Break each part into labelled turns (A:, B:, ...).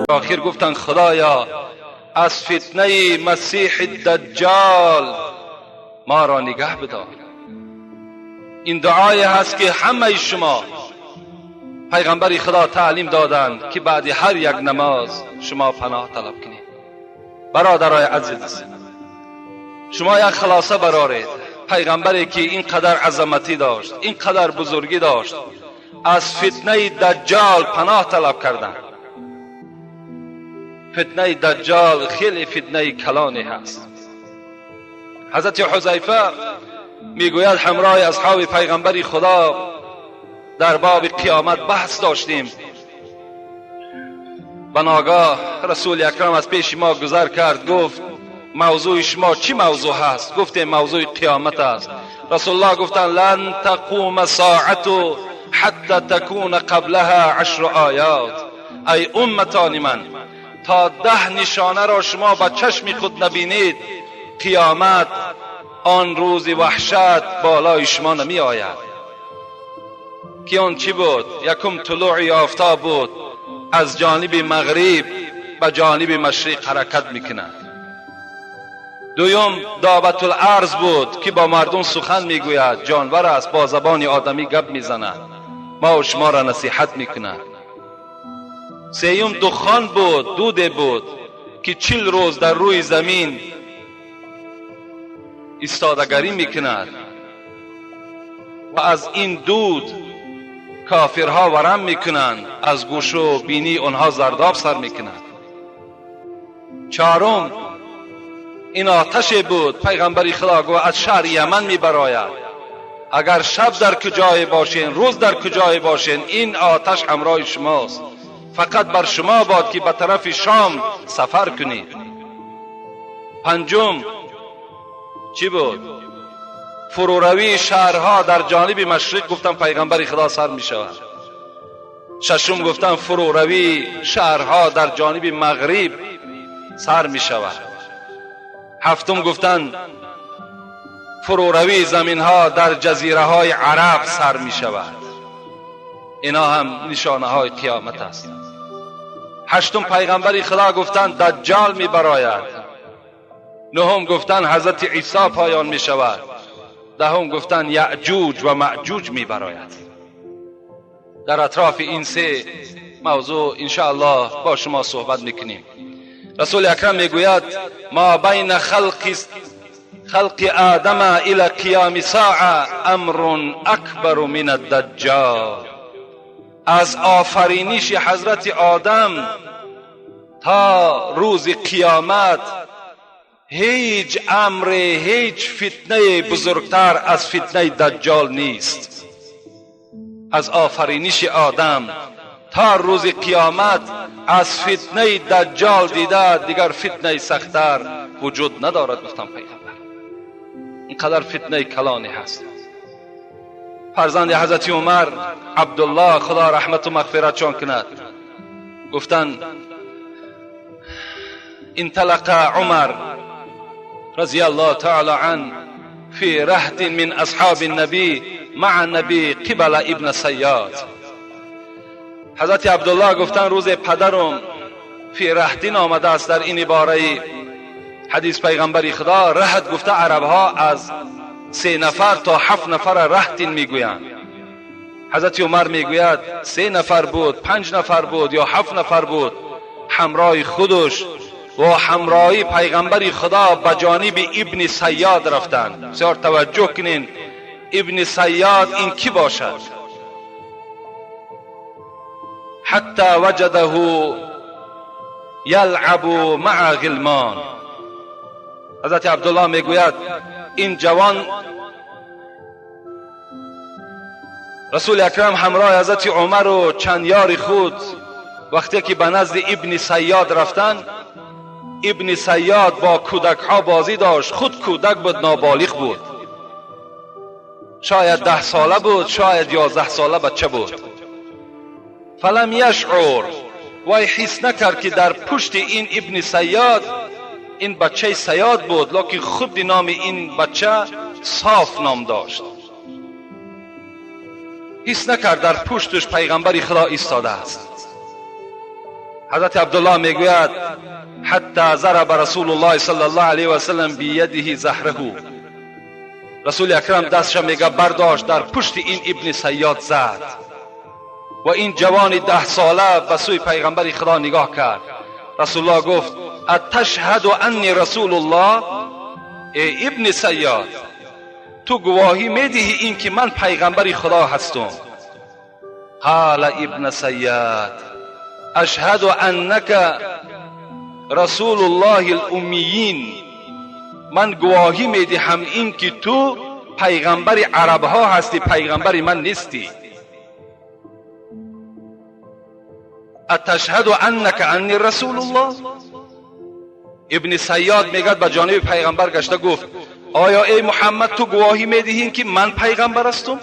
A: آخر گفتن خدایا از فتنه مسیح دجال ما را نگه بدار. این دعای هست که همه شما پیغمبر خدا تعلیم دادند که بعد هر یک نماز شما پناه طلب کنید. برادرای عزیز، شما یک خلاصه برارید. پیغمبری که اینقدر عظمتی داشت، اینقدر بزرگی داشت، از فتنه دجال پناه طلب کردند. فتنه دجال خیلی فتنه کلانی هست. حضرت حذیفه میگوید همراه اصحاب پیغمبر خدا در باب قیامت بحث داشتیم و ناگاه رسول اکرم از پیش ما گذر کرد، گفت موضوع شما چی موضوع هست؟ گفتیم موضوع قیامت است. رسول الله گفتن لن تقوم ساعت حتی تکون قبلها 10 آیات. ای امتان من، تا 10 نشانه را شما با چشم خود نبینید قیامت آن روز وحشت بالای شما نمی آید. که آن چی بود؟ یکم طلوع آفتاب بود، از جانب مغرب به جانب مشرق حرکت میکند. دوم دعوت الارض بود که با مردم سخن میگوید، جانور است با زبان آدمی گپ میزند، ما و شما را نصیحت میکند. سوم دخان بود، دود بود که 40 روز در روی زمین ایستادگی میکند و از این دود کافرها ورم میکنند، از گوش و بینی آنها زرداب سر میکنند. چهارم این آتش بود. پیغمبر خدا گفت از شهر یمن میبراید، اگر شب در کجای باشین، روز در کجای باشین، این آتش همراه شماست، فقط بر شما باد که به طرف شام سفر کنید. پنجم چی بود؟ فروروی شهرها در جانب مشرق گفتن پیغمبر خدا سر می شود. ششم گفتن فروروی شهرها در جانب مغرب سر می شود. هفتم گفتن فروروی زمین ها در جزیره های عرب سر می شود. اینا هم نشانه های قیامت است. هشتم پیغمبر خدا گفتن دجال می براید. نهم گفتن حضرت عیسی پایان می شود. دهم گفتن یعجوج و معجوج می براید. در اطراف این 3 موضوع انشاءالله با شما صحبت میکنیم. رسول اکرم میگوید ما بین خلق آدم الى قیام ساعه امر اکبر من الدجال. از آفرینش حضرت آدم تا روز قیامت هیچ امر، هیچ فتنه بزرگتر از فتنه دجال نیست. از آفرینش آدم تا روز قیامت از فتنه دجال دیده دیگر فتنه سختر وجود ندارد. گفتم پیغمبر اینقدر فتنه کلانی هست. فرزند حضرت عمر عبدالله خدا رحمت و مغفرت چون کند گفتن انطلق عمر رضی الله تعالی عنه فی رهط من اصحاب النبی مع النبی قبل ابن سیاد. حضرت عبدالله گفتن روز پدرم فی رهطین آمده است. در این عباره حدیث پیغمبر خدا رهط گفته عربها از 3 نفر تا 7 نفر رهطین میگویند. حضرت عمر میگوید 3 نفر بود، 5 نفر بود یا 7 نفر بود، همراه خودش و همراهی پیغمبر خدا به جانب ابن سیاد رفتند. بسیار توجه کنین، ابن سیاد این کی باشد؟ حتی وجده یلعب مع غلمان. حضرت عبدالله میگوید این جوان رسول اکرم همراه حضرت عمر و چند یار خود وقتی که به نزد ابن سیاد رفتند، ابن سیاد با کودک ها بازی داشت. خود کودک بود، نابالغ بود، شاید 10 ساله بود، شاید 11 ساله بچه بود. فلم یشعر، وای حس نکرد که در پشت این ابن سیاد این بچه سیاد بود، لکن خود نام این بچه صاف نام داشت. حس نکرد در پشتش پیغمبر خدا ایستاده است. حضرت عبدالله میگوید حتی ضرب رسول الله صلی الله علیه و سلم بیده زهره. رسول اکرم دستش میگه برداشت در پشت این ابن صیاد زد و این جوان 10 ساله به سوی پیغمبر خدا نگاه کرد. رسول الله گفت اتشهد انی رسول الله؟ ای ابن صیاد، تو گواهی میدهی این که من پیغمبر خدا هستم؟ قال ابن صیاد اشهد انک رسول الله الامیین، من گواهی میدهم این که تو پیغمبر عرب ها هستی، پیغمبر من نیستی. اتشهد انک انی رسول الله؟ ابن صیاد میگد به جانب پیغمبر گشته گفت آیا ای محمد تو گواهی میدهی که من پیغمبر هستم؟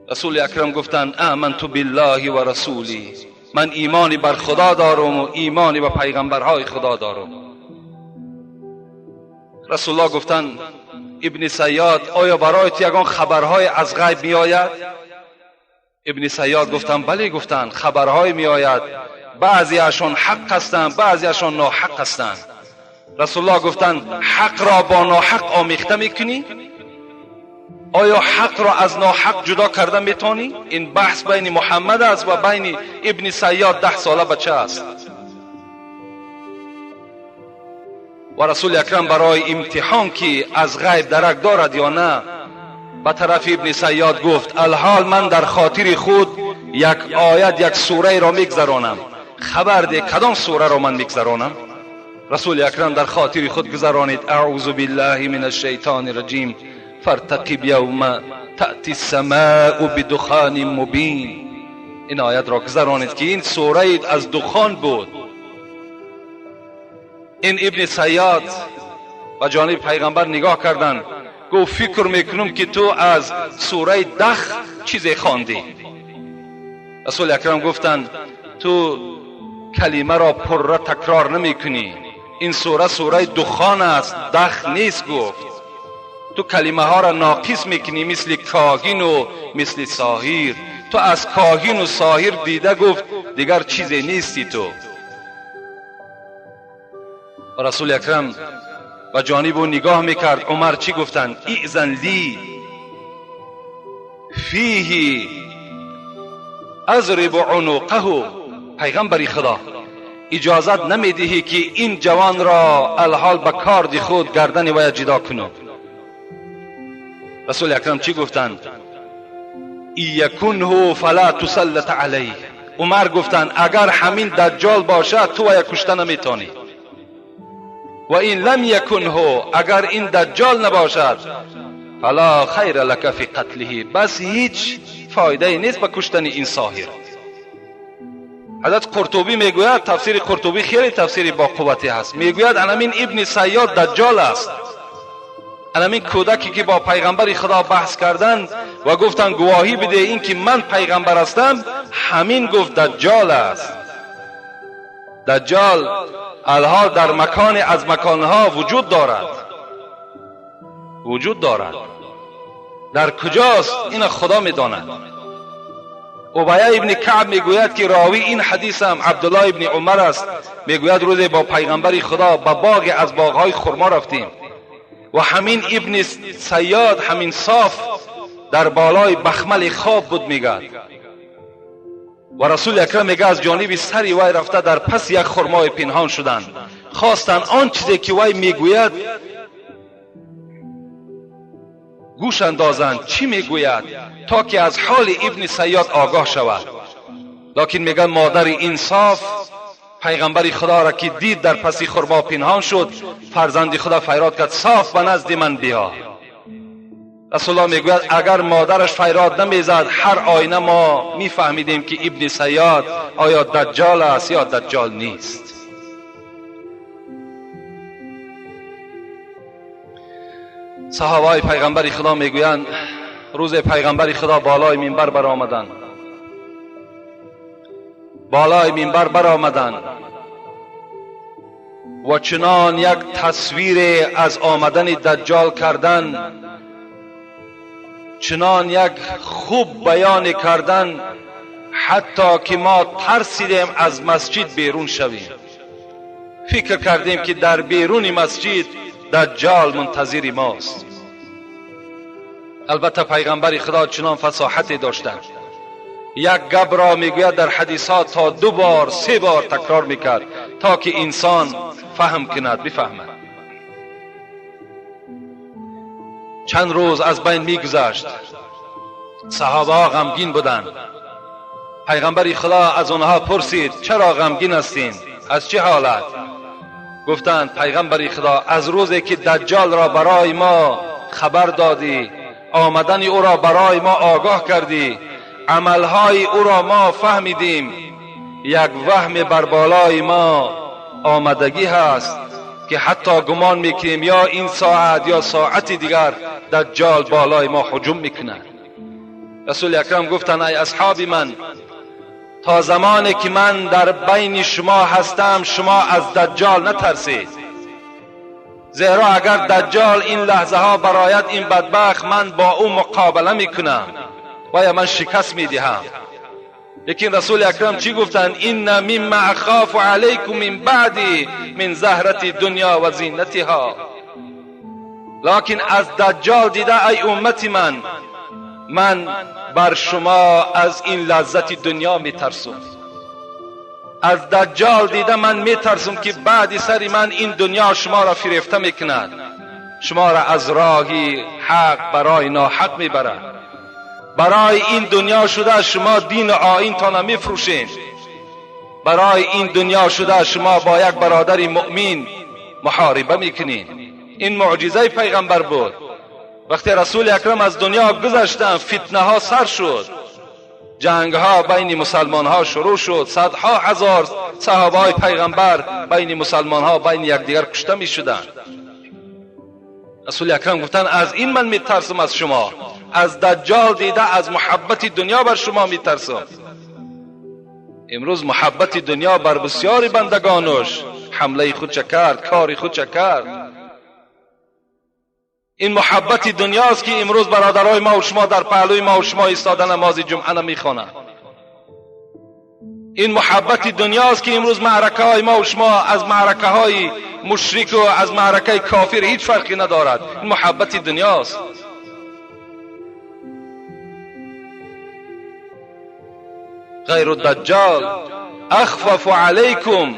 A: رسول اکرم گفتند آمنت بالله و رسولی، من ایمانی بر خدا دارم و ایمانی به پیغمبرهای خدا دارم. رسول الله گفتند ابن صیاد آیا برایت یگان خبرهای از غیب می آید؟ ابن صیاد گفتند بله. گفتند خبرهای می آید، بعضی اشون حق هستند بعضی اشون ناحق هستند. رسول الله گفتند حق را با ناحق آمیخته میکنی؟ آیا حق را از ناحق جدا کرده میتونی؟ این بحث بین محمد است و بین ابن صیاد 10 ساله بچه است. و رسول اکرم برای امتحان که از غیب درک دارد یا نه به طرف ابن صیاد گفت الحال من در خاطر خود یک آیت یک سوره را میگذرانم، خبر ده کدام سوره را من میگذرانم؟ رسول اکرم در خاطر خود گذرانید اعوذ بالله من الشیطان الرجیم فارتقب یوم تأتی السماء بدخان مبین. این آیت را گذرانید که این سوره از دخان بود. این ابن صیاد و جانب پیغمبر نگاه کردند، گفت فکر میکنم که تو از سوره دخ چیزی خواندی. رسول اکرم گفتند تو کلمه را پر تکرار نمی کنی، این سوره دخان است، دخ نیست. گفت تو کلمه ها را ناقص میکنی، مثل کاهن و مثل ساحر. تو از کاهن و ساحر دیده گفت دیگر چیزی نیستی تو. و رسول اکرم و جانب او نگاه میکرد. عمر چی گفتند؟ ایذن لی فیه اضرب عنقه. پیغمبر خدا اجازت نمیدهی که این جوان را الحال به کارد خود گردن وی جدا کنم. رسول اکرم چی گفتند؟ یکنه فلا تسلط علیه. عمر گفتند اگر همین دجال باشد تو وی کشته نمیتونی، و این لم یکنه، اگر این دجال نباشد فلا خیر لک فی قتله، بس هیچ فایده نیست به کشتن این ساحر. حضرت قرطبی میگوید، تفسیر قرطبی خیلی تفسیر با قوتی هست، میگوید همین ابن صیاد دجال است. همین کودکی که با پیغمبر خدا بحث کردند و گفتند گواهی بده این که من پیغمبر هستم، همین گفت دجال است. دجال الحال در مکان از مکانها وجود دارد. در کجاست این خدا میداند. ابی ابن کعب میگوید که راوی این حدیث هم عبدالله ابن عمر است. میگوید روزی با پیغمبر خدا به باغ از باغهای خرما رفتیم و همین ابن صیاد، همین صاف در بالای بخمل خواب بود. میگه و رسول اکرم میگه از جانب سری وی رفته در پس یک خرمای پنهان شدند، خواستند آن چیزی که وی میگوید گوش اندازند چی میگوید تا که از حال ابن صیاد آگاه شود. لکن میگن مادر انصاف پیغمبر خدا را که دید در پسی خرما پنهان شد، فرزند خدا فریاد کرد صاف به نزد من بیا. رسول الله میگوید اگر مادرش فریاد نمیزد هر آینه ما میفهمیدیم که ابن صیاد آیا دجال است یا دجال نیست. صحابه پیغمبر خدا میگویند روز پیغمبر خدا بالای منبر برآمدند و چنان یک تصویر از آمدن دجال کردند چنان یک خوب بیان کردن حتی که ما ترسیدیم از مسجد بیرون شویم. فکر کردیم که در بیرون مسجد دجال منتظر ماست. البته پیغمبر خدا چنان فصاحتی داشتند، یک گپ را میگوید در حدیثات تا 2 بار 3 بار تکرار میکرد تا که انسان فهم کند، بفهمد. چند روز از بین میگذشت، صحابه ها غمگین بودند. پیغمبر خدا از آنها پرسید چرا غمگین هستین؟ از چه حالت؟ گفتند پیغمبر خدا از روزی که دجال را برای ما خبر دادی، آمدن او را برای ما آگاه کردی، عملهای او را ما فهمیدیم، یک وهم بر بالای ما آمدگی هست که حتی گمان میکنیم یا این ساعت یا ساعت دیگر دجال بالای ما هجوم میکند. رسول اکرم گفتند ای اصحاب من، تا زمانی که من در بین شما هستم شما از دجال نترسید، زیرا اگر دجال این لحظه ها برآید این بدبخت، من با او مقابله میکنم و یا من شکست میدهم. لیکن رسول اکرم چی گفتند؟ این مما اخاف علیکم من بعدی من زهرت دنیا و زینتها. لکن از دجال دیده ای امتی من بر شما از این لذت دنیا میترسم. از دجال دیده من میترسم که بعد سر من این دنیا شما را فریفته میکند، شما را از راهی حق برای ناحق میبرد. برای این دنیا شده شما دین و آیین تا نمیفروشین، برای این دنیا شده شما با یک برادر مؤمن محاربه میکنین. این معجزه پیغمبر بود. وقتی رسول اکرم از دنیا گذشتند فتنه ها سر شد، جنگ ها بین مسلمان ها شروع شد، صدها هزار صحابه های پیغمبر بین مسلمان ها بین یکدیگر کشته می شدند. رسول اکرم گفتند از این من می ترسم از شما، از دجال دیده از محبت دنیا بر شما می ترسم. امروز محبت دنیا بر بسیاری بندگانش حمله خود کرد، کار خود کرد. این محبت دنیاست که امروز برادرای ما و شما در پهلوی ما و شما ایستاده نماز جمعه نمیخوانند. این محبت دنیاست که امروز معرکه های ما و شما از معرکه های مشرک و از معرکه کافر هیچ فرقی ندارد. این محبت دنیاست. غیر الدجال اخفف علیکم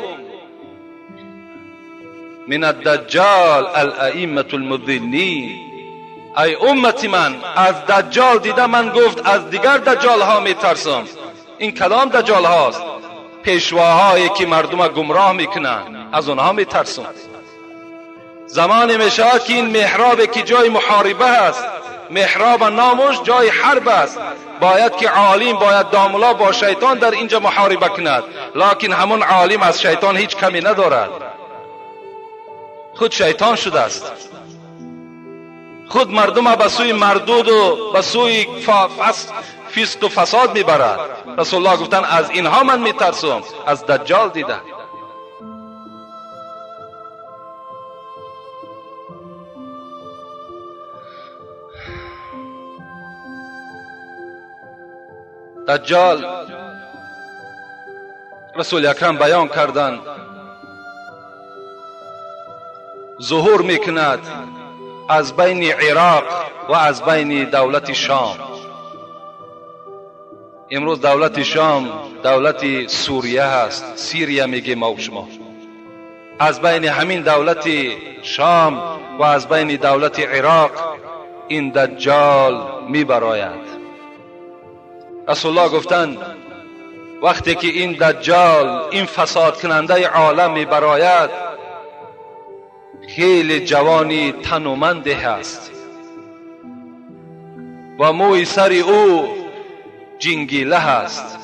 A: من الدجال الائمه المضلین. ای امتی من، از دجال دیده من گفت از دیگر دجال ها می ترسم. این کدام دجال هاست؟ پیشواهایی که مردم گمراه میکنند، از اونها می ترسم. زمان می شود که این محرابی که جای محاربه است، محراب نامش جای حرب است، باید که عالم باید داملا با شیطان در اینجا محاربه کند، لکن همون عالم از شیطان هیچ کمی ندارد، خود شیطان شده است. خود مردم به سوی مردود و به سوی فسق و فساد میبرد. رسول الله گفتن از اینها من میترسم، از دجال دیده. دجال رسول اکرم بیان کردند ظهور میکند از بین عراق و از بین دولت شام. امروز دولت شام دولت سوریه هست، سیریه میگیم ما و شما. از بین همین دولت شام و از بین دولت عراق این دجال میبراید. رسول الله گفتند وقتی که این دجال، این فساد کننده عالم میبراید، خیلی جوانی تنومنده هست و موی سر او جنگیله هست.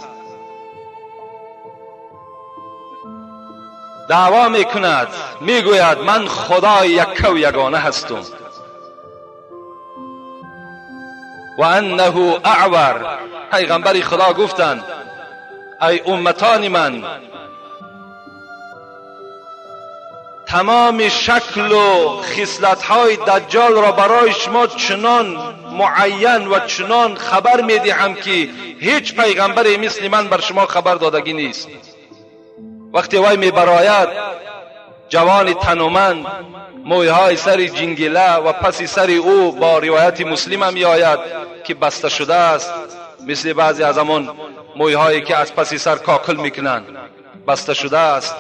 A: دعوا میکند، میگوید من خدای یک و یگانه هستم و انه اعور. پیغمبر خدا گفتند ای امتان من، تمام شکل و خصلت‌های دجال را برای شما چنان معین و چنان خبر می‌دهم که هیچ پیغمبری مثل من بر شما خبر دادگی نیست. وقتی وی می‌براید جوان تنومند، مویهای سر جنگله و پس سر او با روایت مسلم می آید که بسته شده است، مثل بعضی از همون مویهایی که از پس سر کاکل میکنند، بسته شده است.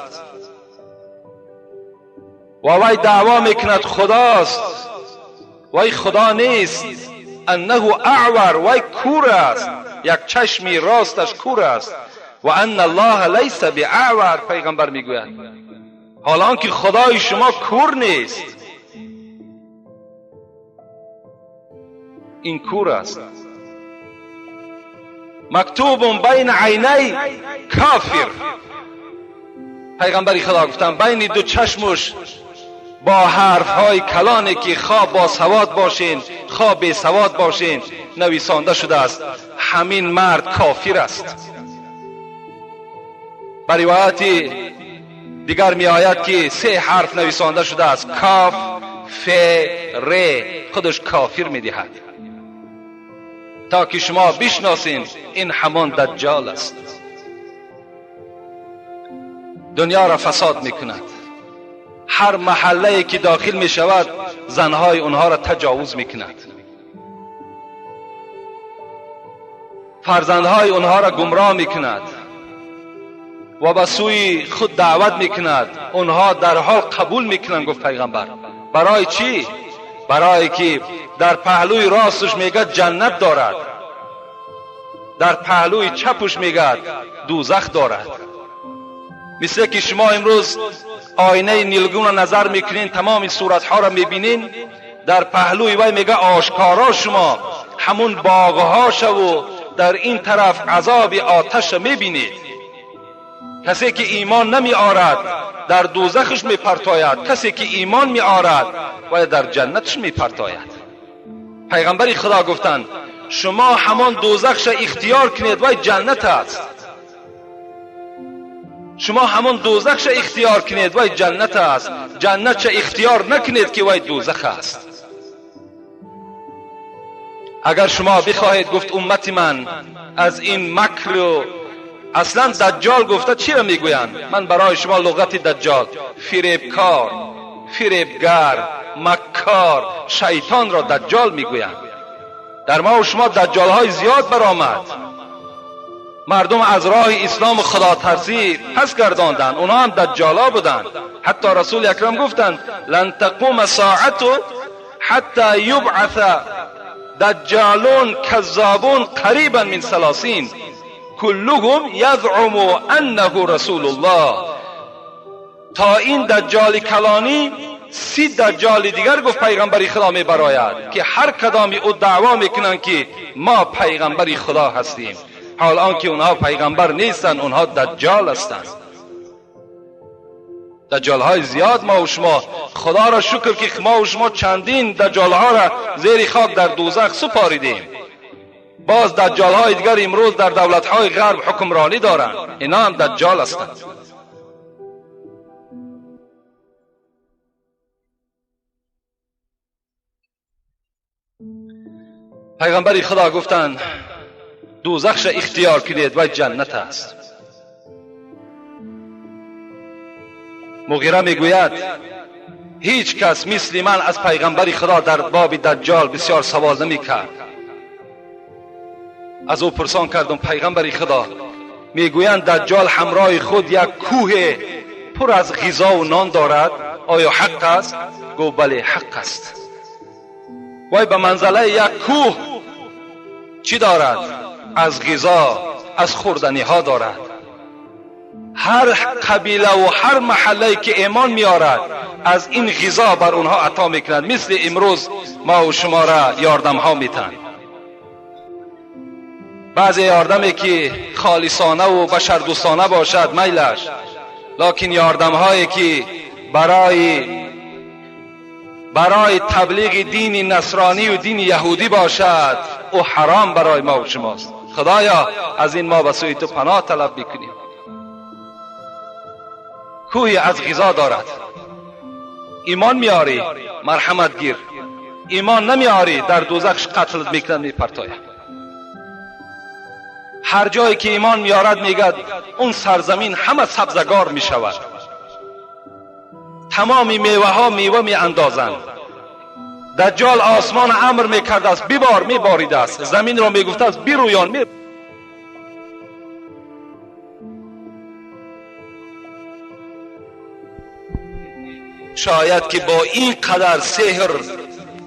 A: و وی دعوا میکند خداست، وی خدا نیست. انه اعور، وی کور است، یک چشمی راستش کور است. و ان الله لیس باعور، پیغمبر میگوید حالان که خدای شما کور نیست، این کور است. مکتوب بین عینی کافر، پیغمبری خدا گفتن بین دو چشمش با حرف های کلانی که خواه با سواد باشین خواه بی سواد باشین نویسانده شده است همین مرد کافر است. بر روایت دیگر می آید که 3 حرف نویسانده شده است، کاف، ف، ر، خودش کافر می دهد، تا که شما بشناسین این همان دجال است. دنیا را فساد می کند. هر محله که داخل می شود زنهای اونها را تجاوز می کند، فرزندهای اونها را گمراه می کند و به سوی خود دعوت میکند. اونها در حال قبول میکنند. گفت پیغمبر برای چی؟ برای که در پهلوی راستش میگه جنت دارد، در پهلوی چپش میگه دوزخ دارد. مثل که شما امروز آینه نیلگون را نظر میکنین، تمام صورتها را میبینین، در پهلوی وی میگه آشکارا شما همون باغها و در این طرف عذاب آتش میبینید. کسی که ایمان نمی آرد در دوزخش می پرتاید، کسی که ایمان می آرد و در جنتش می پرتاید. پیغمبری خدا گفتند شما همان دوزخش اختیار کنید و جنت است، شما همان دوزخش اختیار کنید و جنت است، جنتش اختیار نکنید که و دوزخ است. اگر شما بخواهید گفت امت من از این مکر و اصلا دجال گفته چی را میگویند؟ من برای شما لغت دجال فریبکار، فریبگر، مکار، شیطان را دجال میگویند. در ما و شما دجال های زیاد برآمد. مردم از راه اسلام و خدا ترسی پس گرداندند، اونها هم دجال ها بودند. حتی رسول اکرم گفتند لن تقوم الساعة حتی یبعث دجالون کذابون قریبا من 30 کلهم یزعم انه رسول الله. تا این دجال کلانی 30 دجال دیگر گفت پیغمبری خدا می براید که هر کدام او دعوا میکنند که ما پیغمبری خدا هستیم، حال آنکه اونها پیغمبر نیستند، اونها دجال هستند. دجال های زیاد ما و شما، خدا را شکر که ما و شما چندین دجال ها را زیر خاک در دوزخ سپاریدیم. باز دجال های دیگر امروز در دولت های غرب حکمرانی دارند، اینا هم دجال هستند. پیغمبری خدا گفتند دوزخش اختیار کنید و جنت است. مغیره میگوید هیچ کس مثل من از پیغمبری خدا در باب دجال بسیار سوال نمی کرد. از او پرسان کردم پیغمبری خدا میگویند دجال همراه خود یک کوه پر از غذا و نان دارد، آیا حق است؟ گفت بله حق است. وای به منزله یک کوه چی دارد؟ از غذا، از خوردنی ها دارد. هر قبیله و هر محله که ایمان میارد از این غذا بر اونها عطا میکند. مثل امروز ما و شما را یاردم ها میتن. بعضی یاردمی که خالصانه و بشردوستانه باشد میلش، لکن یاردم هایی که برای تبلیغ دین نصرانی و دین یهودی باشد او حرام برای ما و شماست. خدایا از این ما به سوی تو پناه طلب میکنیم. کوهی از غذا دارد، ایمان میاری مرحمت گیر، ایمان نمیاری در دوزخ قتلت میکنن میپرتاید. هر جایی که ایمان میارد میگد اون سرزمین همه سبزگار میشود، تمامی میوه ها میوه میاندازند. دجال آسمان امر میکرده است ببار، میباریده است، زمین را میگفته است برویان. شاید که با این قدر سحر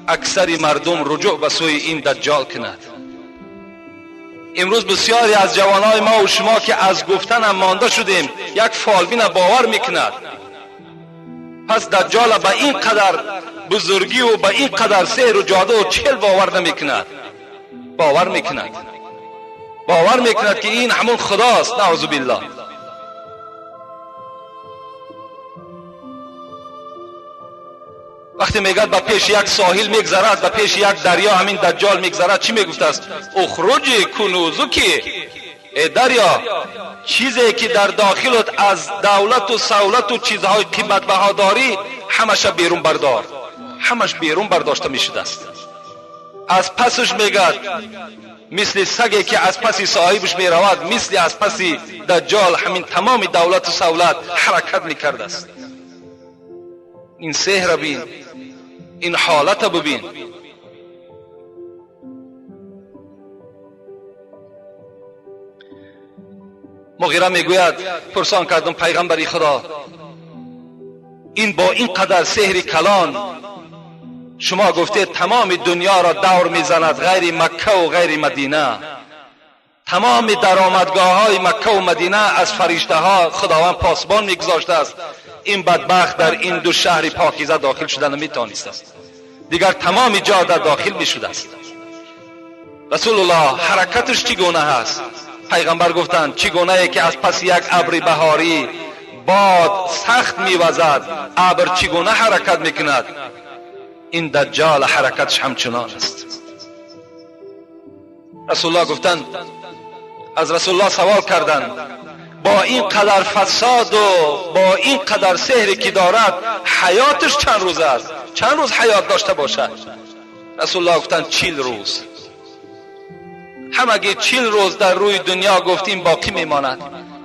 A: اکثر مردم رجوع به سوی این دجال کند. امروز بسیاری از جوانای ما و شما که از گفتن هم مانده شدیم یک فالبین باور میکند. پس دجال به این قدر بزرگی و به این قدر سحر و جادو و چهل باور نمیکند. باور میکند که این همون خداست. نعوذ بالله. وقتی میگد به پیش یک ساحل میگذرد، به پیش یک دریا همین دجال میگذرد، چی میگفته است؟ اخرج کنوزکی، ای دریا چیزی که در داخلت از دولت و سهولت و چیزهای قیمت بها داری همش بیرون بردار. همش بیرون برداشته میشده است. از پسش میگد مثل سگی که از پسی صاحبش میرود، مثل از پسی دجال همین تمام دولت و سهولت حرکت میکرده است. این سحر بین، این حالت ببین. مغیره میگوید پرسان کردم پیغمبری خدا، این با این قدر سحر کلان شما گفتید تمام دنیا را دور میزند غیر مکه و غیر مدینه، تمام درآمدگاه های مکه و مدینه از فرشته ها خداوند پاسبان میگذاشته است. این بدبخت در این دو شهر پاکیزه داخل شدن نمیتوانست است، دیگر تمام جا در داخل میشده است. رسول الله حرکتش چگونه است؟ پیغمبر گفتند چگونه که از پس یک ابر بهاری باد سخت میوزد، ابر چگونه حرکت میکند، این دجال حرکتش همچنان است. رسول الله گفتند، از رسول الله سوال کردند با این قدر فساد و با این قدر سحری که دارد حیاتش چند روز است؟ چند روز حیات داشته باشد؟ رسول الله گفتند 40 روز. همگی 40 روز در روی دنیا گفتیم باقی میماند.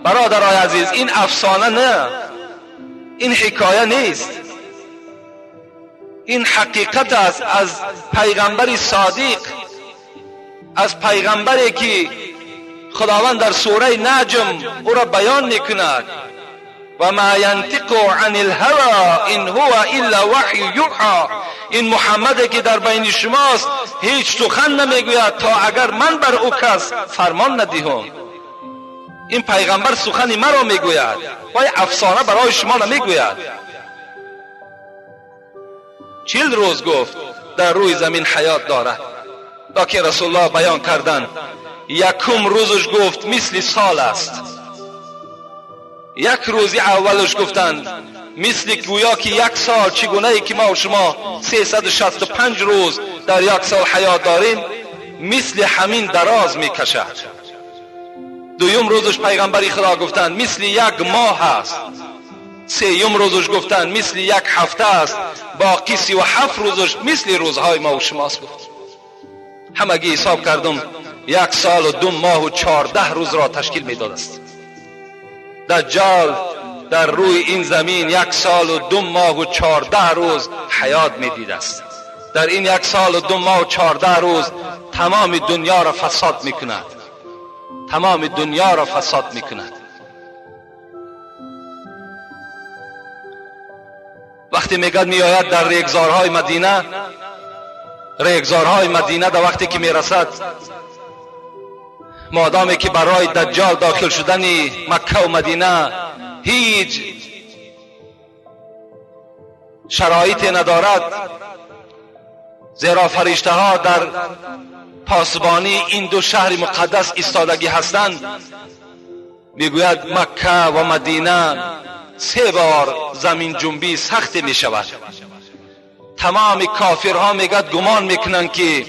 A: برادرای عزیز این افسانه نه، این حکایه نیست، این حقیقت است از پیغمبر صادق، از پیغمبری که خداوند در سوره نجم او را بیان میکند و ما ینطق عن الهوى ان هو الا وحی یوحى. این محمدی که در بین شماست هیچ سخن نمیگوید تا اگر من بر او کس فرمان ندهم. این پیغمبر سخنی مرا میگوید، وای افسانه برای شما نمیگوید. 40 روز گفت در روی زمین حیات دارد. لکن رسول الله بیان کردند یکم روزش گفت مثل سال است. یک روزی اولش گفتند مثل گویا که یک سال، چگونه ای که ما و شما 365 روز در یک سال حیات داریم، مثل همین دراز میکشد. دویم روزش پیغمبری خدا گفتند مثل یک ماه است. سوم روزش گفتند مثل یک هفته است. باقی 37 روزش مثل روزهای ما و شماست. گفت همگی حساب کردم 1 سال و 2 ماه و 14 روز را تشکیل میداد است. دجال در روی این زمین 1 سال و 2 ماه و 14 روز حیات میدید است. در این 1 سال و 2 ماه و 14 روز تمام دنیا را فساد میکند، تمام دنیا را فساد میکند. وقتی میگد میآید در ریگزارهای مدینه، ریگزارهای مدینه در وقتی که میرسد، مادامی که برای دجال داخل شدن مکه و مدینه هیچ شرایطی ندارد، زیرا فرشته ها در پاسبانی این دو شهر مقدس ایستادگی هستند، میگوید مکه و مدینه 3 بار زمین جنبی سخت می شود. تمام کافرها میگد گمان میکنند که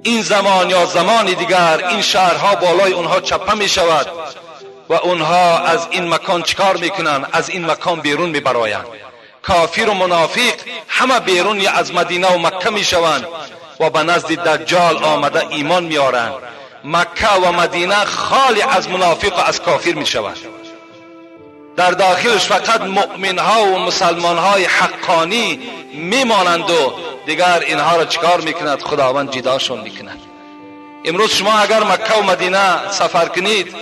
A: این زمان یا زمان دیگر این شهرها بالای اونها چپه می شود و اونها از این مکان چکار میکنند؟ از این مکان بیرون میبرایند. کافر و منافق همه بیرون از مدینه و مکه می شوند و به نزد دجال آمده ایمان می آرند. مکه و مدینه خالی از منافق و از کافر می شود. در داخلش فقط مؤمن ها و مسلمان های حقانی می مانند و دیگر اینها را چکار می کند؟ خداوند جداشون می کند. امروز شما اگر مکه و مدینه سفر کنید،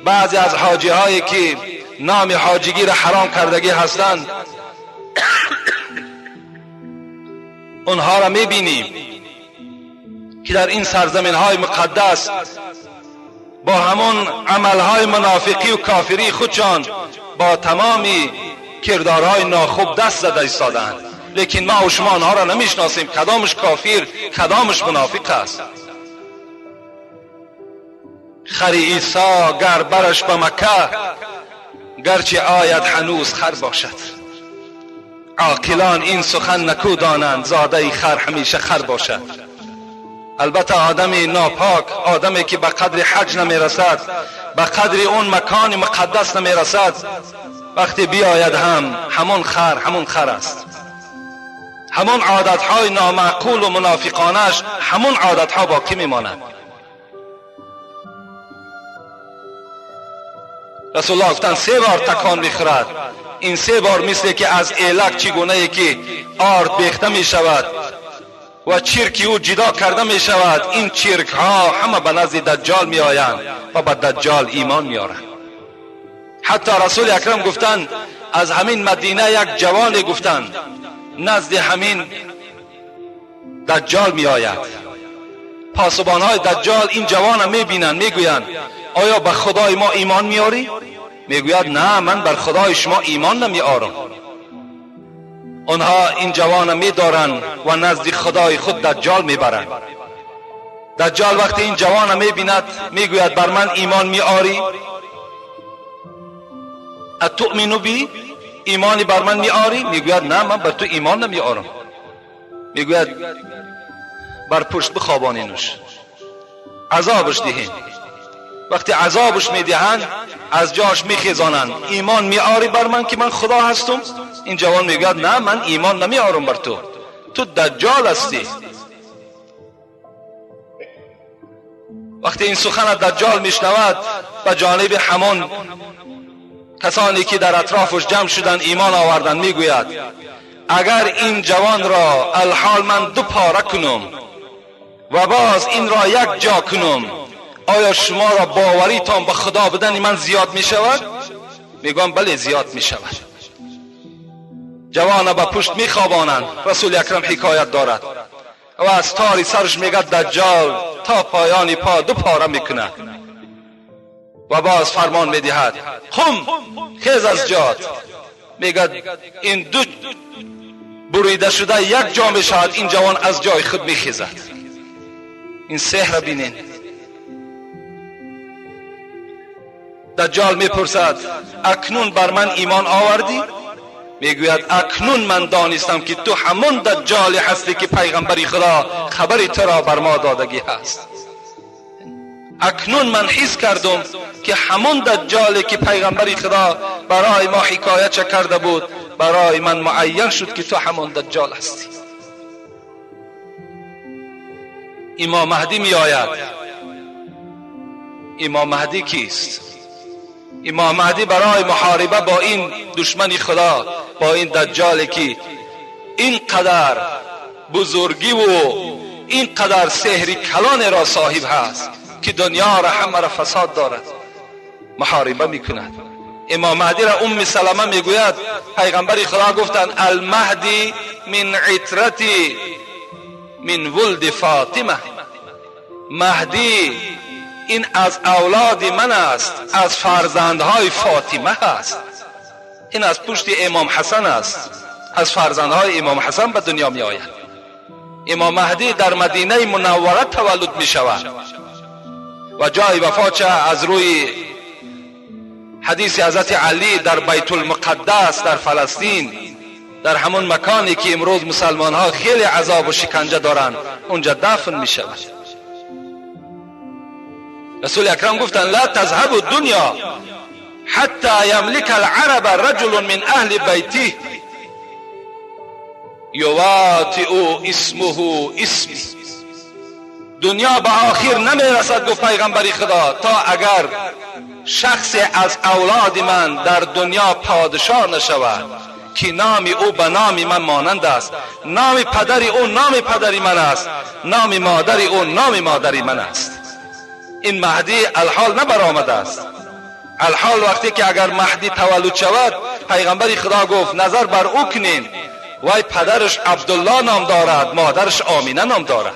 A: بعضی از حاجی هایی که نام حاجیگی را حرام کردگی هستند اونها را می بینیم که در این سرزمین های مقدس با همون عمل های منافقی و کافری خودشان با تمامی کردارهای ناخوب دست زده ایستادند، لیکن ما و شما آنها را نمیشناسیم کدامش کافر کدامش منافق است. خر عیسی گر برش به مکه، گرچه آید هنوز خر باشد. عاقلان این سخن نکو دانند، زاده خر همیشه خر باشد. البته آدم ناپاک، آدمی که به قدر حج نمیرسد، به قدر اون مکان مقدس نمیرسد، وقتی بیاید همون خر است. همون عادتهای نامعقول و منافقانش همون عادتها باقی میماند. رسول الله گفتند 3 بار تکان میخورد. این 3 بار مثل که از ایلک چگونه ای که آرد بیخته می شود و چرکی او جدا کرده می شود، این چرک ها همه به نزد دجال می آیند و به دجال ایمان می آرند. حتی رسول اکرم گفتند از همین مدینه یک جوانی گفتند نزد همین دجال می آید. پاسبان های دجال این جوان می بینند، می گویند آیا به خدای ما ایمان می آری؟ می گوید نه، من بر خدای شما ایمان نمی آرم. آنها این جوان می دارند و نزد خدای خود دجال می برند. دجال وقتی این جوان می بیند می گوید بر من ایمان می آری؟ اتؤمنو بی؟ ایمانی بر من می آری؟ می گوید نه، من بر تو ایمان نمی آرم. می گوید بر پشت بخوابانینش، عذابش دهین. وقتی عذابش می دهند از جاش می خیزانند، ایمان می آری بر من که من خدا هستم؟ این جوان می گوید نه، من ایمان نمی آرم بر تو، تو دجال هستی. وقتی این سخن دجال می شنود به جانب همون کسانی که در اطرافش جمع شدن ایمان آوردن می گوید اگر این جوان را الحال من 2 پاره کنم و باز این را 1 جا کنم، آیا شما را باوریتان به خدا بدن من زیاد می شود؟ می گویم بله زیاد می شود. جوان به پشت می خوابانند. رسول اکرم حکایت دارد و از تار سرش می گوید دجال تا پایان پا 2 پاره می کند و باز فرمان می دهد قم، خیز از جات. می گوید این 2 بریده شده 1 جا می شود، این جوان از جای خود می خیزد. این سحر بینین. دجال می پرسد اکنون بر من ایمان آوردی؟ می گوید اکنون من دانستم که تو همون دجال هستی که پیغمبری خدا خبری تو را بر ما دادگی هست. اکنون من حس کردم که همون دجالی که پیغمبری خدا برای ما حکایت کرده بود برای من معین شد که تو همون دجال هستی. امام مهدی می آید. امام مهدی کیست؟ امام مهدی برای محاربه با این دشمن خدا، با این دجالی که اینقدر بزرگی و اینقدر سحر کلان را صاحب هست که دنیا را همه را فساد دارد، محاربه میکند. امام مهدی را ام سلمه میگوید پیغمبر خدا گفتند المهدی من عترتی من ولد فاطمه، مهدی این از اولاد من است، از فرزندهای فاطمه است. این از پشت امام حسن است، از فرزندهای امام حسن به دنیا می آید. امام مهدی در مدینه منوره تولد می شود و جای وفاتش از روی حدیث حضرت علی در بیت المقدس در فلسطین، در همون مکانی که امروز مسلمان ها خیلی عذاب و شکنجه دارند اونجا دفن می شود. رسول اکرم گفتند لا تذهب الدنيا حتى يملك العرب رجل من اهل بیته. یواطئ اسمه اسمی. دنیا به آخر نمیرسد گفت پیغمبری خدا تا اگر شخص از اولاد من در دنیا پادشاه نشود که نام او به نام من مانند است، نام پدری او نام پدری من است، نام مادری او نام مادری من است. این مهدی الحال نبرآمده است. الحال وقتی که اگر مهدی تولد شود، پیغمبر خدا گفت نظر بر او کنین، وای پدرش عبدالله نام دارد، مادرش آمینه نام دارد.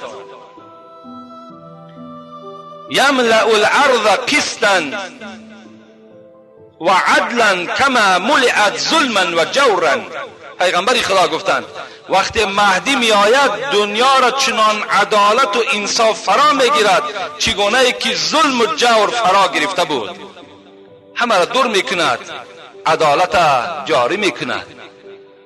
A: یملأ الارض قسطا و عدلا کما ملئت ظلما و جورا. پیغمبر خدا گفتند وقتی مهدی می آید دنیا را چنان عدالت و انصاف فرا می گیرد چگونه ای که ظلم و جور فرا گرفته بود، همه را دور می کند، عدالت جاری می کند.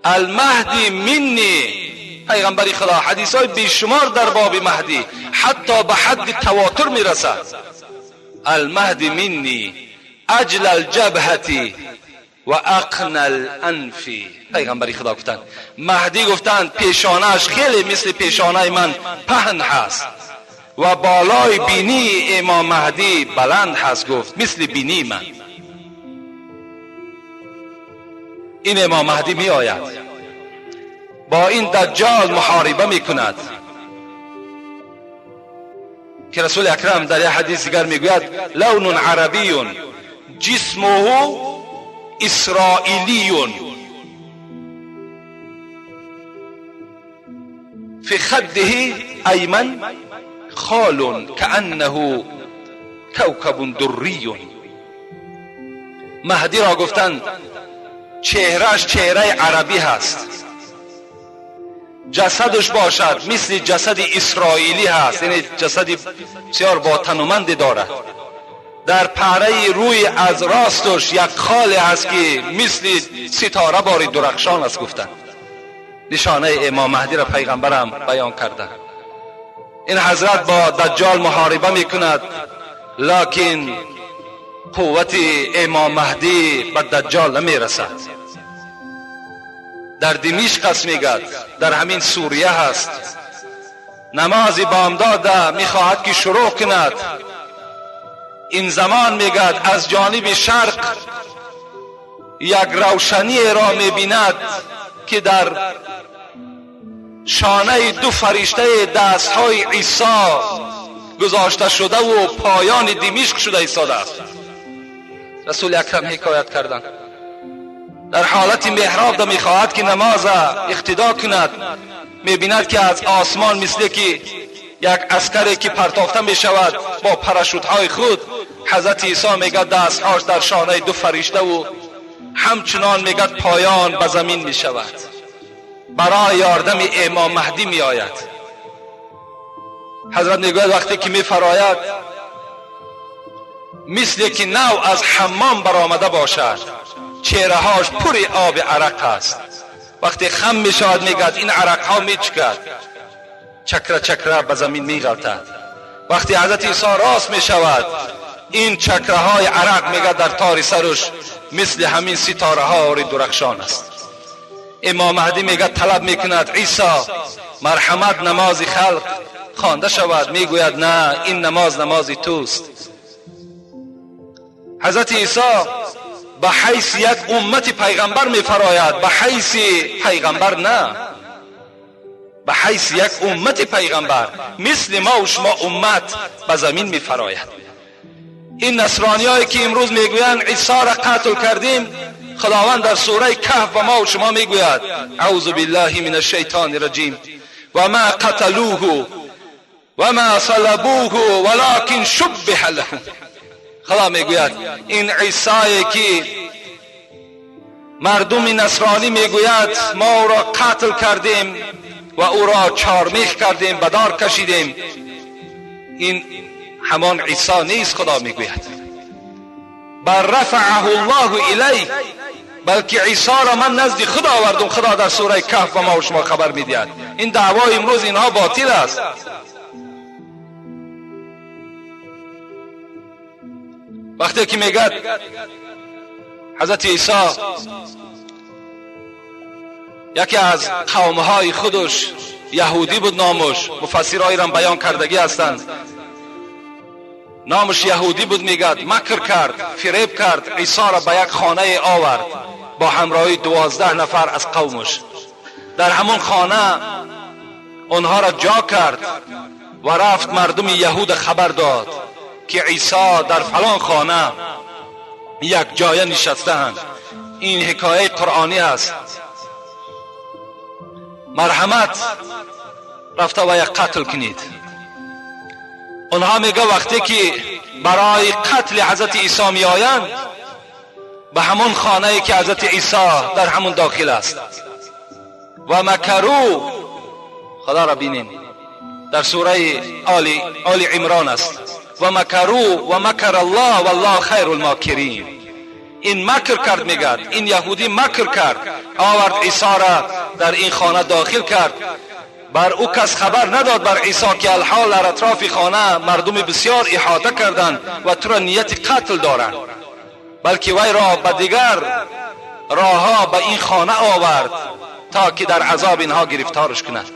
A: المهدی منی. پیغمبر خدا حدیث های بیشمار در باب مهدی حتی به حد تواتر می رسد. المهدی منی اجل الجبهتی و اقن الانفی. پیغمبر خدا گفتند مهدی گفتند پیشانهش خیلی مثل پیشانه من پهن هست و بالای بینی امام مهدی بلند هست، گفت مثل بینی من. این امام مهدی می آید با این دجال محاربه می کند که رسول اکرم در یک حدیث دیگر می گوید لون عربی جسمه اسرائیلی فی خده ایمن خال کانه کوکب دری. مهدی را گفتند چهرهش چهره عربی هست، جسدش باشد مثل جسد اسرائیلی هست، یعنی جسدی بسیار با تنومندی دارد. در پهره روی از راستش یک خال هست که مثل ستاره باری درخشان است. گفتند نشانه امام مهدی را پیغمبرم بیان کرده. این حضرت با دجال محاربه میکند، لکن قوت امام مهدی به دجال نمیرسد. در دمشق است میگد، در همین سوریه هست. نماز بامداد میخواهد که شروع کند. این زمان میگد از جانب شرق یک روشنی را میبیند که در شانه دو فرشته دستهای عیسی گذاشته شده و پایان دمشق شده ایستاده است. رسول اکرم حکایت کردند در حالت محراب دا میخواهد که نماز اقتدا کند، میبیند که از آسمان مثل که یک عسکری که پرتافته میشود با پراشوت های خود، حضرت عیسی میگد دستهاش در شانه دو فرشته و همچنان میگد پایان به زمین میشود، برای یاردم امام مهدی میآید. حضرت میگوید وقتی که میفراید مثل که نو از حمام برآمده باشد، چهرهاش پر آب عرق است. وقتی خم می شود میگد این عرق ها می چکد، چکره چکره به زمین می غلطد. وقتی حضرت عیسی راست می شود این چکره های عرق میگد در تار سرش مثل همین ستاره ها درخشان است. امام مهدی میگد طلب میکند عیسی مرحمت نماز خلق خوانده شود، میگوید نه این نماز توست. حضرت عیسی به حیث یک امت پیغمبر میفراید، به حیث پیغمبر نه، به حیث یک امت پیغمبر مثل ما و شما امت به زمین میفراید. این نصرانی هایی که امروز میگویند عیسی را قتل کردیم، خداوند در سوره کهف و ما و شما میگوید اعوذ بالله من الشیطان الرجیم و ما قتلوه و ما صلبوه ولکن شبه لهم. خدا میگوید این عیسی که مردم نصرانی میگوید ما او را قتل کردیم و او را چارمیخ کردیم، به دار کشیدیم، این همان عیسی نیست. خدا میگوید بل رفعه الله الی، بلکه عیسی را من نزد خدا آوردم. خدا در سوره کهف و ما و شما خبر میدهد. این دعوای امروز اینها باطل است. وقتی که میگد حضرت عیسی یکی از قومهای خودش یهودی بود، نامش مفسرای را بیان کردگی هستند، نامش یهودی بود. میگد مکر کرد، فریب کرد، عیسی را به یک خانه آورد با همراهی 12 نفر از قومش. در همون خانه آنها را جا کرد و رفت مردم یهود خبر داد که عیسی در فلان خانه یک جای نشستند. این حکایه قرآنی است. مرحمت رفته و یک قتل کنید. اونها میگه وقتی که برای قتل حضرت عیسی می آیند به همون خانه که حضرت عیسی در همون داخل است. و مکرو، خدا را بینین در سوره آل عمران است، و مکرو و مکر الله والله خیر الماکرین. این مکر کرد، میگد این یهودی مکر کرد، آورد عیسی را در این خانه داخل کرد. بر او کس خبر نداد بر عیسی که الحال در اطراف خانه مردم بسیار احاطه کردند و تو را نیت قتل دارند، بلکه وی را به دیگر راهها به این خانه آورد تا که در عذاب اینها گرفتارش کند.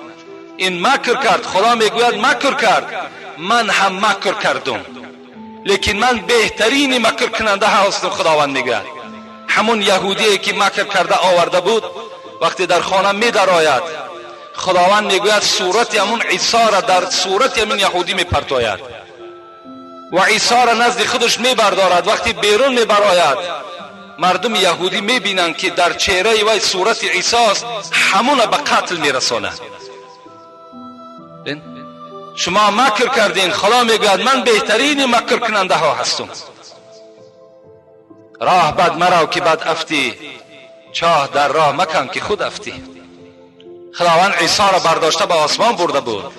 A: این مکر کرد. خدا میگوید مکر کرد، من هم مکر کردم، لیکن من بهترین مکر کننده هستم. خداوند میگه همون یهودی که مکر کرده آورده بود وقتی در خانه می درآید، خداوند میگوید صورت همون عیسی را در صورت همون یهودی میپرتاید و عیسی را نزد خودش میبردارد. وقتی بیرون میبراید مردم یهودی میبینند که در چهره وی صورت عیسی است، همون را به قتل میرساند. شما مکر کردین. خدا میگوید من بهترین مکر کننده ها هستم. راه بد مرو که بد افتی، چاه در راه مکن که خود افتی. خداوند عیسی را برداشته به آسمان برده بود.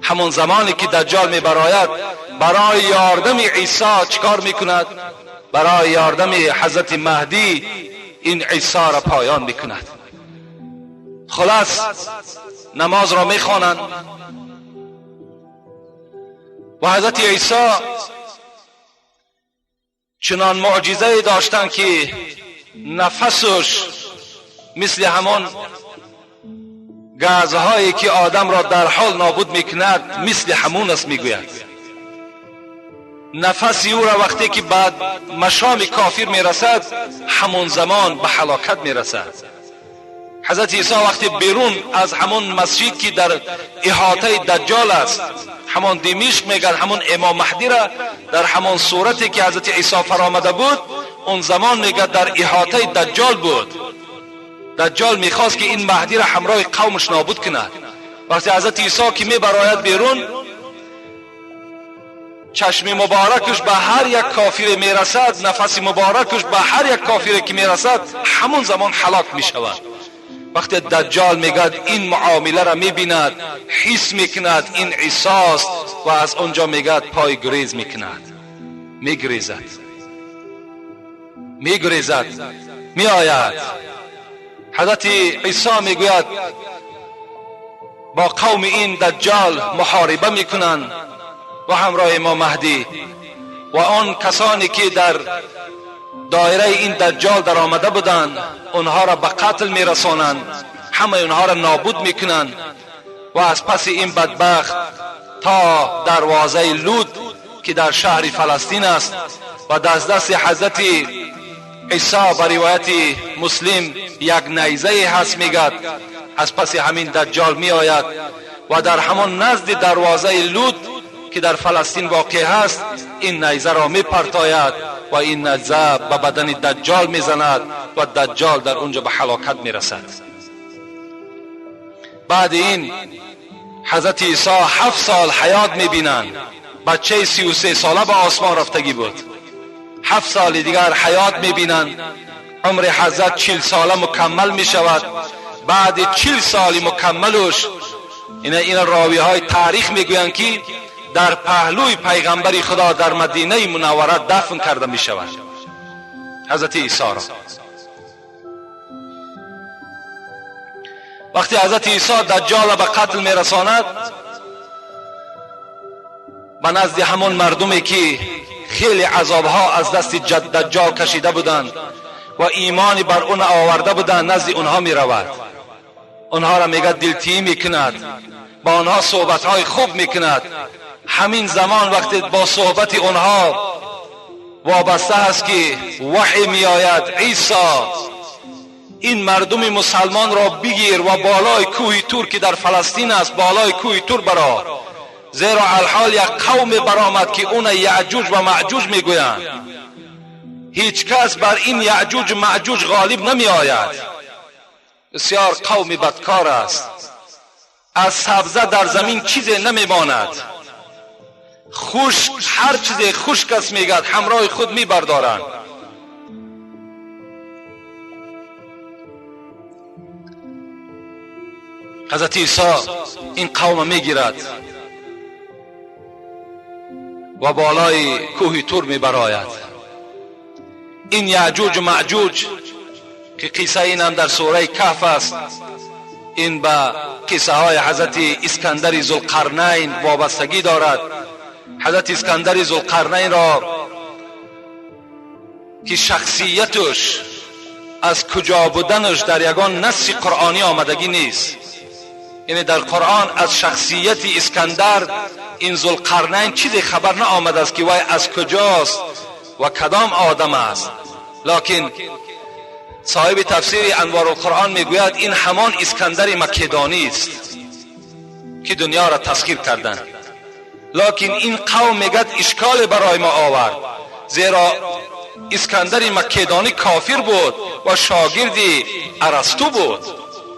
A: همون زمانی که دجال میبراید برای یاردم عیسی چیکار میکند؟ برای یاردم حضرت مهدی این عیسی را پایان میکند. خلاص نماز را میخوانند و حضرت عیسی چنان معجزه داشتند که نفسش مثل همان گازهایی که آدم را در حال نابود میکند مثل همون است. میگوید نفسی او را وقتی که بعد مشام کافر میرسد همون زمان به هلاکت میرسد. حضرت عیسی وقتی بیرون از همون مسجد که در احاطه دجال است، همون دمشق میگن، همون امام مهدی را در همون صورتی که حضرت عیسی فرآمده بود اون زمان میگه در احاطه دجال بود. دجال میخواست که این مهدی را همراه قومش نابود کند. وقتی حضرت عیسی که میبراید بیرون، چشم مبارکش به هر یک کافر میرسد، نفس مبارکش به هر یک کافر که میرسد همون زمان هلاک میشود. وقتی دجال میگد این معامله را میبیند، حس میکند این عیسی است و از اونجا میگد پای گریز میکند، میگریزد میآید. حضرت عیسی میگوید با قوم این دجال محاربه میکنند و همراه امام مهدی و آن کسانی که در دایره این دجال در آمده بودند اونها را به قتل میرسانند، همه اونها را نابود میکنند و از پس این بدبخت تا دروازه لود که در شهر فلسطین است و دست حضرت عیسی بر روایت مسلم یک نیزه هست، میگد از پس همین دجال می آید و در همان نزد دروازه لود که در فلسطین واقع هست این نیزه را می پرتاید و این نیزه به بدن دجال می زند و دجال در اونجا به هلاکت می رسد. بعد این حضرت عیسی 7 سال حیات می بینند. بچه 33 ساله به آسمان رفتگی بود. 7 سال دیگر حیات می بینند. عمر حضرت 40 ساله مکمل می شود. بعد 40 سال مکملش این راوی های تاریخ می گویند که در پهلوی پیغمبر خدا در مدینه منوره دفن کرده می شود حضرت عیسی را. وقتی حضرت عیسی دجال را به قتل می رساند، به نزد همون مردمی که خیلی عذابها از دست دجال کشیده بودند و ایمان بر اون آورده بودند نزد اونها می رود اونها را میگه دلتیی میکند، با اونها صحبتهای خوب میکند. همین زمان وقتی با صحبت اونها وابسته است که وحی میآید عیسی این مردم مسلمان را بگیر و بالای کوه تور که در فلسطین است بالای کوه تور برآ، زیرا الحال یک قوم برآمد که اون یعجوج و معجوج میگویند. هیچ کس بر این یعجوج و معجوج غالب نمی آید. بسیار قوم بدکار است. از سبزه در زمین چیزی نمی ماند. خشک، هر چیز خشک است میگد همراه خود می بردارند. حضرت عیسی این قوم میگیرد و بالای کوه تور میبراید. این یعجوج و معجوج که قصه این هم در سوره کهف است، این به قصه های حضرت اسکندر ذوالقرنین وابستگی دارد. حضرت اسکندر ذوالقرنین را که شخصیتش از کجا بودنش در یگان نص قرآنی آمدگی نیست. یعنی در قرآن از شخصیت اسکندر این ذوالقرنین چیزی خبر نه آمده است که وای از کجاست و کدام آدم است. لکن صاحب تفسیر انوار القرآن میگوید این همان اسکندر مکدانی است که دنیا را تسخیر کردند. لکن این قوم میگد اشکال برای ما آورد، زیرا اسکندر مکدانی کافر بود و شاگرد ارسطو بود،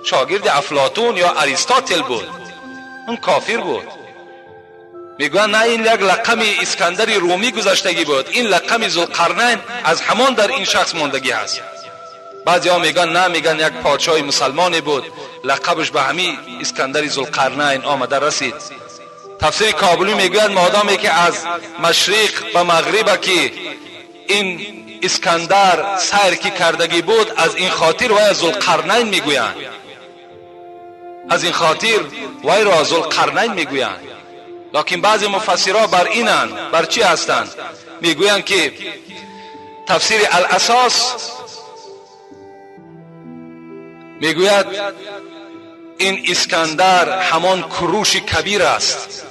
A: شاگرد افلاطون یا اریستاتل بود. اون کافر بود. میگویند نه این یک لقب اسکندر رومی گذشتگی بود، این لقب ذوالقرنین از همان در این شخص ماندگی است. بعضی ها میگن نه، میگن یک پادشاه مسلمانی بود لقبش به همین اسکندر ذوالقرنین آمده رسید. تفسیر کابلی میگوید مادامی که از مشرق به مغرب که این اسکندر سیر کی کردگی بود، از این خاطر وای ذوالقرنین میگویند، از این خاطر وای را ذوالقرنین میگویند. لکن بعضی مفسرها بر اینند، بر چی هستند؟ میگویند که تفسیر الاساس میگوید این اسکندر همان کروش کبیر است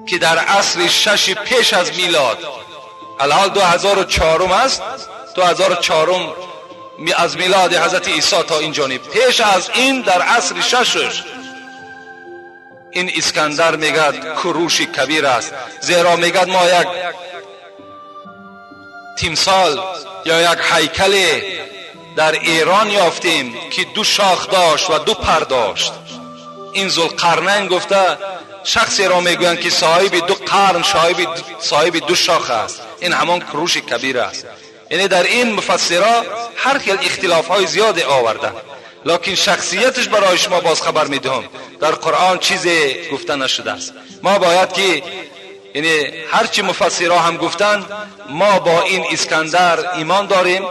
A: که در عصر 6 پیش از میلاد، الحال 2004 است، 2004 از میلاد حضرت عیسی تا این جانب، پیش از این در عصر 6 این اسکندر میگد کروش کبیر است. زیرا میگد ما یک تمثال یا یک هیکل در ایران یافتیم که 2 شاخ داشت و 2 پر داشت. این ذوالقرنین گفته شخصی را میگویند که صاحب 2 قرن، صاحب 2 شاخ است. این همان کروش کبیر است. یعنی در این مفسرها هر خیل اختلاف های زیاد آوردن، لکن شخصیتش برای شما باز خبر میدهم. در قرآن چیزی گفته نشده است. ما باید که یعنی هرچی مفسرها هم گفتند، ما با این اسکندر ایمان داریم.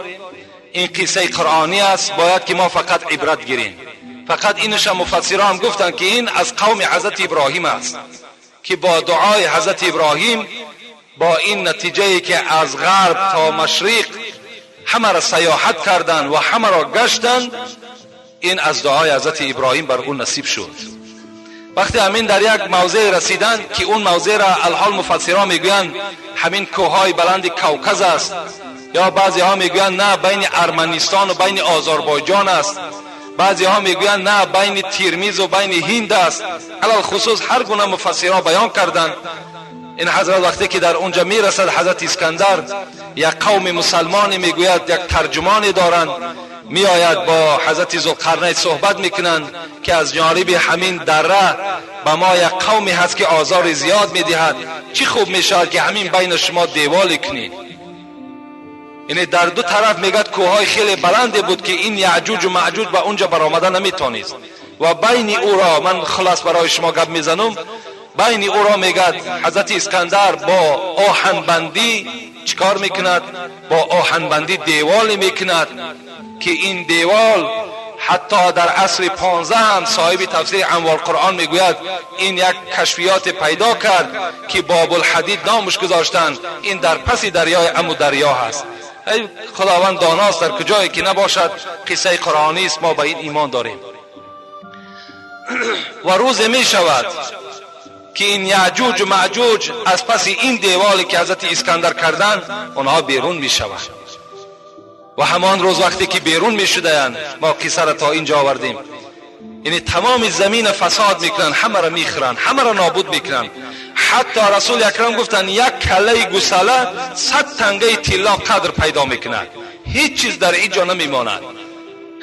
A: این قصه قرآنی است، باید که ما فقط عبرت گیریم. فقط اینش هم مفسرها هم گفتند که این از قوم حضرت ابراهیم است که با دعای حضرت ابراهیم، با این نتیجه که از غرب تا مشرق همه را سیاحت کردند و همه را گشتند، این از دعای حضرت ابراهیم بر اون نصیب شد. وقتی همین در یک موضع رسیدند که اون موضع را الحال مفسرها میگویند همین کوههای بلند کوکز است، یا بعضی ها میگویند نه بین ارمنستان و بین آذربایجان است، بعضی ها میگویند نه بین ترمیز و بین هند است. علال خصوص هر گونه مفسرها بیان کردند. این حضرت وقتی که در اونجا میرسد حضرت اسکندر، یک قوم مسلمانی میگوید یک ترجمانی دارند، میآید با حضرت ذوالقرنین صحبت میکنند که از جانب همین دره به ما یک قومی هست که آزار زیاد میدهد، چی خوب میشود که همین بین شما دیوال کنید. یعنی در 2 طرف میگد کوههای خیلی بلندی بود که این یعجوج و معجوج به اونجا برآمده نمیتونست. و بین او را من خلاص برای شما گپ میزنم، بین او را میگد حضرت اسکندر با آهنبندی چیکار میکند؟ با آهنبندی دیوالی میکند که این دیوال حتی در عصر 15 هم صاحب تفسیر انوار قرآن میگوید این یک کشفیات پیدا کرد که باب الحدید نامش گذاشتند. این در پس دریای امو دریا هست. ای خداوند داناست در کجایی که نباشد قصه قرآنی است، ما به این ایمان داریم. و روز می شود که این یعجوج و معجوج از پس این دیوالی که حضرت اسکندر کردن اونها بیرون می شود. و همان روز وقتی که بیرون می شدند، ما قصه را تا اینجا آوردیم، یعنی تمام زمین فساد میکنن، همه را میخورن، همه را نابود میکنن. حتی رسول اکرم گفتن یک کله گوساله 100 تنگه طلا قدر پیدا میکند، هیچ چیز در اینجا نمیماند.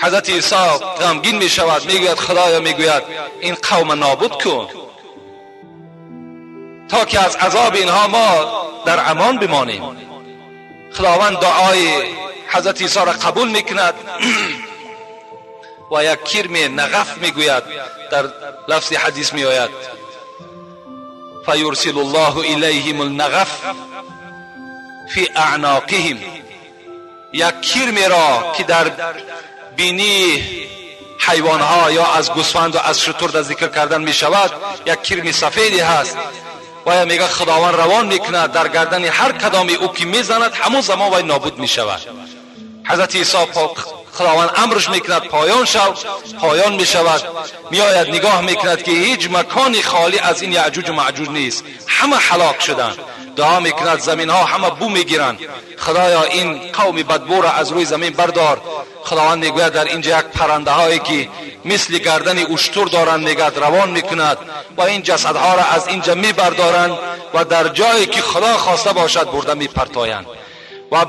A: حضرت عیسی غمگین میشود، میگوید خدایا، میگوید این قوم نابود کن تا که از عذاب اینها ما در امان بمانیم. خداوند دعای حضرت عیسی را قبول میکند و یک کرم نغف میگوید، در لفظ حدیث میآید فیرسل الله الیهم النغف فی اعناقهم، یک کرمی را که در بینی حیوانها یا از گوسفند و از شتر در ذکر کردن می شود، یک کرمی سفیدی هست و میگه خداوند روان میکند در گردن هر کدام او که میزند همون زمان وی نابود می شود. حضرت عیسی خداوند امرش میکند پایان می شود، میآید نگاه میکند که هیچ مکانی خالی از این یعجوج و معجوج نیست، همه هلاک شدند. دعا میکند زمین ها همه بو میگیرند، خدایا این قوم بدبو را از روی زمین بردار. خداوند میگوید در اینجا یک پرنده هایی که مثل گردن اشتر دارند میگد روان میکند و این جسدها را از اینجا میبردارند و در جایی که خدا خواسته باشد برده میپرتایند. و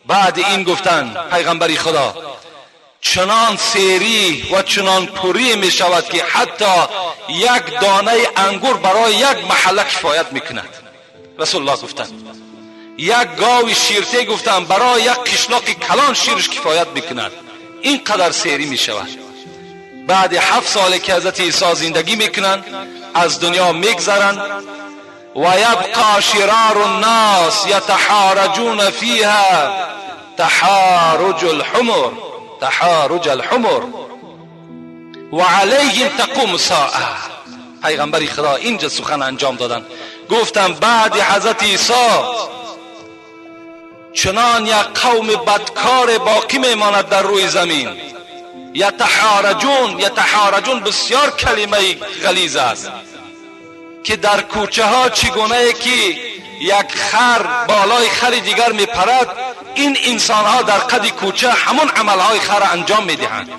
A: بعد این گفتن پیغمبری خدا چنان سیری و چنان پوری می شود که حتی یک دانه انگور برای یک محله کفایت میکند. رسول الله گفتن یک گاوی شیرته گفتن برای یک قشلاق کلان شیرش کفایت میکند. اینقدر سیری می شود. بعد 7 سال که حضرت عیسی زندگی میکنن، از دنیا میگذرن و یبقى شرار الناس یتحارجون فیها تحارج الحمر و علیهم تقوم الساعه. پیغمبر خدا اینجا سخن انجام دادن، گفتن بعد حضرت عیسی چنان یک قوم بدکار باقی میماند در روی زمین. یتحارجون بسیار کلمه غلیظ است که در کوچه ها چگونه که یک خر بالای خر دیگر میپرد، این انسان ها در قد کوچه همون عمل های خر انجام میدهند.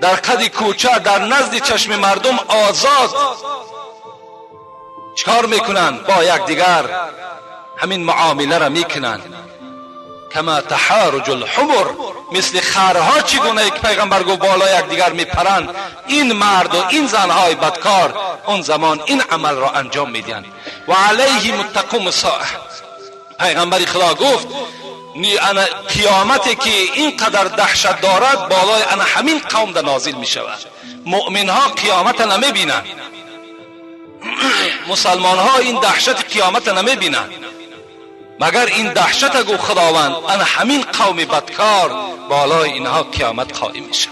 A: در قد کوچه در نزد چشم مردم آزاد چکار میکنن؟ با یک دیگر همین معامله را میکنن. کما تحارج الحمر، مثل خرها چگونه که پیغمبر گفت بالا یک دیگر میپرند، این مرد و این زنهای بدکار اون زمان این عمل را انجام میدن. و علیهم تقوم الساعه. پیغمبر خدا گفت قیامتی که اینقدر دهشت دارد بالای همین قوم در نازل میشود. مؤمن ها قیامت نمیبینند، مسلمان ها این دهشت قیامت نمیبینند، مگر این دهشت گو خداوند همین قوم بدکار بالای اینها قیامت قائم میشه.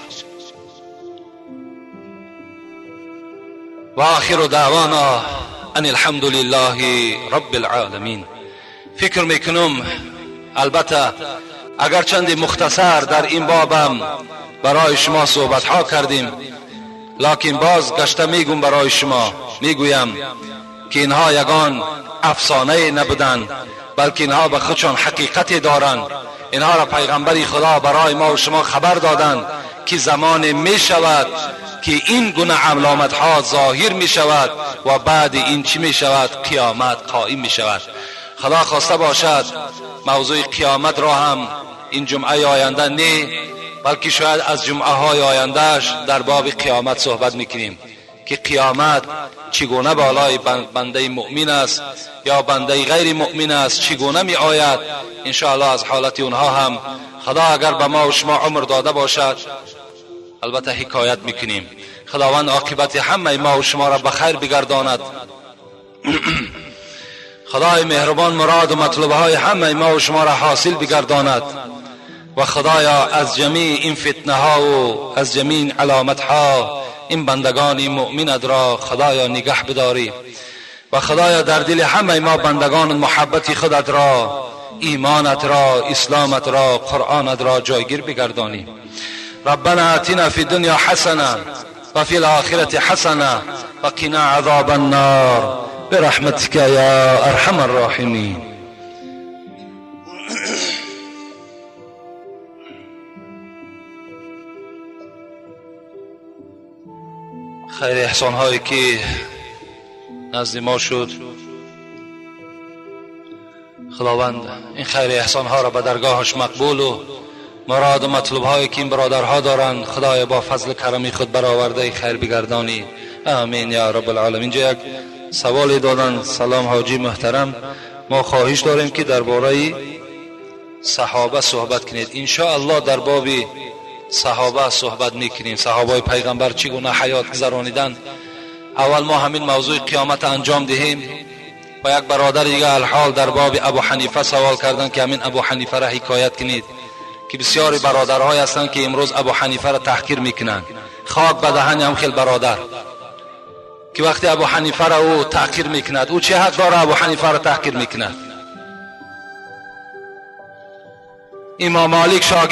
A: و آخر دعوانا ان الحمد لله رب العالمین. فکر میکنم البته اگر چند مختصر در این بابم برای شما صحبت ها کردیم، لکن باز گشته میگم برای شما، میگویم که اینها یگان افسانه نبودند، بلکه اینها به خودشان حقیقت دارند. اینها را پیغمبر خدا برای ما و شما خبر دادند که زمان می شود که این گونه علامت ها ظاهر می شود و بعد این چی می شود؟ قیامت قائم می شود. خدا خواسته باشد موضوع قیامت را هم این جمعه آینده نه، بلکه شاید از جمعه های آیندهش در باب قیامت صحبت میکنیم که قیامت چگونه بالای بنده مؤمن است یا بنده غیر مؤمن است، چگونه می آید. انشاءالله از حالت اونها هم خدا اگر به ما و شما عمر داده باشد البته حکایت میکنیم. خداوند عاقبت همه ما و شما را به خیر بگرداند. خدای مهربان مراد و مطلب های همه ما و شما را حاصل بگرداند و خدایا از جمیع این فتنه ها و از جمیع علامت ها این بندگان مؤمنت را خدایا نگه بداری و خدایا در دل همه ما بندگان محبت خودت را، ایمانت را، اسلامت را، قرآنت را جایگیر بگردانی ربنا آتنا في الدنيا حسنة وفي الآخرة حسنة وقنا عذاب النار برحمتك يا أرحم الراحمين. خیر احسان هایی که نزد ما شد، خداوند این خیر احسان ها را به درگاهش مقبول و مراد و مطلوب هایی که این برادرها دارند خدای با فضل کرمی خود برآورده خیر بگردانی. آمین یا رب العالمین. اینجا یک سوالی دادن. سلام حاجی محترم، ما خواهش داریم که درباره صحابه صحبت کنید. ان شاء الله در باب صحابه صحبت میکنیم. صحابه پیغمبر چگونه حیات گذرانیدند. اول ما همین موضوع قیامت انجام دهیم. و یک برادر دیگه الحال در باب ابو حنیفه سوال کردن که همین ابو حنیفه را حکایت کنید، که بسیاری برادرهای هستند که امروز ابو حنیفه را تحقیر میکنند. خاک به دهن هم خیل برادر که وقتی ابو حنیفه را او تحقیر میکند، او چه حق داره ابو حنیفه را تحقیر میکند؟ امام مالک شاگرد